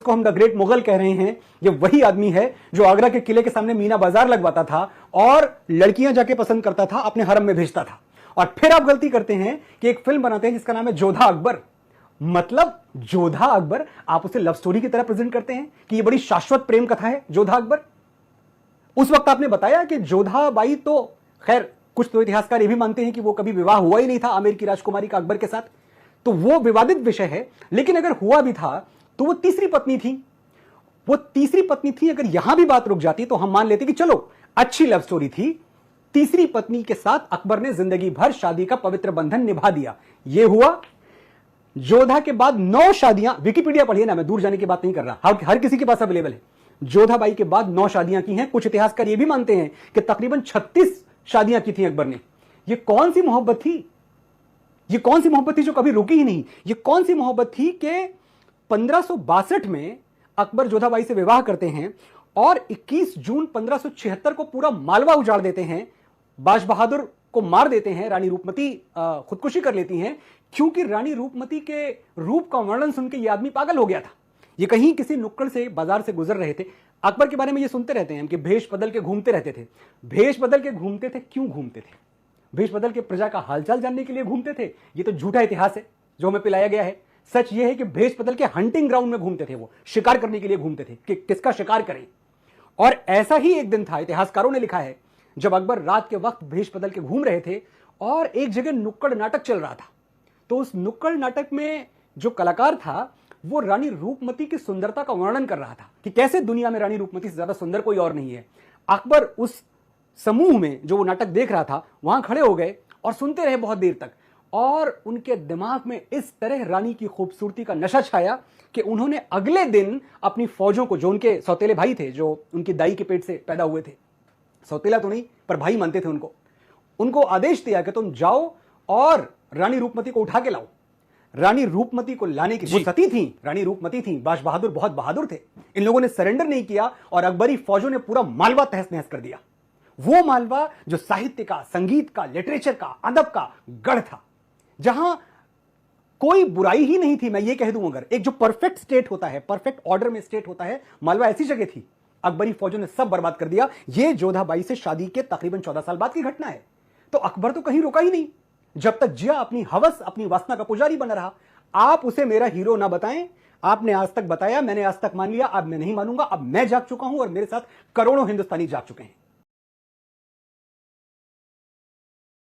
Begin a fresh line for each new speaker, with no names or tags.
को हम the great Mughal कह रहे हैं, ये वही आदमी है जो आगरा के किले के सामने मीना बाजार लगवाता था और लड़कियां जाके पसंद करता था, अपने हरम में भेजता था। और फिर आप गलती करते हैं कि एक फिल्म बनाते हैं जिसका नाम है जोधा अकबर। मतलब जोधा अकबर, आप उसे लव स्टोरी की तरह प्रेजेंट करते हैं कि ये बड़ी शाश्वत प्रेम कथा है जोधा अकबर। उस वक्त आपने बताया कि जोधा बाई, तो खैर कुछ तो इतिहासकार ये भी मानते हैं कि वो कभी विवाह हुआ ही नहीं था आमेर की राजकुमारी का अकबर के साथ, तो वो विवादित विषय है। लेकिन अगर हुआ भी था तो वो तीसरी पत्नी थी, वो तीसरी पत्नी थी। अगर यहां भी बात रुक जाती तो हम मान लेते कि चलो अच्छी लव स्टोरी थी, तीसरी पत्नी के साथ अकबर ने जिंदगी भर शादी का पवित्र बंधन निभा दिया। यह हुआ। जोधा के बाद 9 शादियां, विकिपीडिया पढ़िए ना, मैं दूर जाने की बात नहीं कर रहा, हर किसी के पास अवेलेबल है। जोधा बाई के बाद 9 शादियां की हैं। कुछ इतिहासकार यह भी मानते हैं कि तकरीबन 36 शादियां की थी अकबर ने। यह कौन सी मोहब्बत थी? यह कौन सी मोहब्बत थी जो कभी रुकी ही नहीं? यह कौन सी मोहब्बत थी कि 1562 में अकबर जोधाबाई से विवाह करते हैं और 21 जून 1576 को पूरा मालवा उजाड़ देते हैं, बाज बहादुर को मार देते हैं, रानी रूपमती खुदकुशी कर लेती हैं, क्योंकि रानी रूपमती के रूप का वर्णन सुन के यह आदमी पागल हो गया था। ये कहीं किसी नुक्कड़ से, बाजार से गुजर रहे थे। अकबर के बारे में ये सुनते रहते हैं कि भेष बदल के घूमते रहते थे। भेष बदल के घूमते थे, क्यों घूमते थे? भेष बदल के प्रजा का हालचाल जानने के लिए घूमते थे? ये तो झूठा इतिहास है जो हमें पिलाया गया है। सच ये है कि भेष बदल के हंटिंग ग्राउंड में घूमते थे, वो शिकार करने के लिए घूमते थे कि किसका शिकार करें। और ऐसा ही एक दिन था, इतिहासकारों ने लिखा है, जब अकबर रात के वक्त भेष बदल के घूम रहे थे और एक जगह नुक्कड़ नाटक चल रहा था। तो उस नुक्कड़ नाटक में जो कलाकार था वो रानी रूपमती की सुंदरता का वर्णन कर रहा था कि कैसे दुनिया में रानी रूपमती से ज्यादा सुंदर कोई और नहीं है। अकबर उस समूह में जो वो नाटक देख रहा था वहां खड़े हो गए और सुनते रहे बहुत देर तक, और उनके दिमाग में इस तरह रानी की खूबसूरती का नशा छाया कि उन्होंने अगले दिन अपनी फौजों को, जो उनके सौतेले भाई थे, जो उनकी दाई के पेट से पैदा हुए थे, सौतेला तो नहीं पर भाई मानते थे उनको आदेश दिया कि तुम जाओ और रानी रूपमती को उठा के लाओ। रानी रूपमती को लाने की, वो सती थी, रानी रूपमती थी, बाज बहादुर बहुत बहादुर थे। इन लोगों ने सरेंडर नहीं किया और अकबरी फौजों ने पूरा मालवा तहस नहस कर दिया। वो मालवा जो साहित्य का, संगीत का, लिटरेचर का, अदब का गढ़ था, जहां कोई बुराई ही नहीं थी। मैं ये कह दूं, अगर एक जो परफेक्ट स्टेट होता है, परफेक्ट ऑर्डर में स्टेट होता है, मालवा ऐसी जगह थी। अकबरी फौजों ने सब बर्बाद कर दिया। यह जोधाबाई से शादी के तकरीबन 14 साल बाद की घटना है। तो अकबर तो कहीं रुका ही नहीं, जब तक जिया अपनी हवस, अपनी वासना का पुजारी बना रहा। आप उसे मेरा हीरो ना बताएं। आपने आज तक बताया, मैंने आज तक मान लिया, अब मैं नहीं मानूंगा। अब मैं जाग चुका हूं और मेरे साथ करोड़ों हिंदुस्तानी जाग चुके हैं।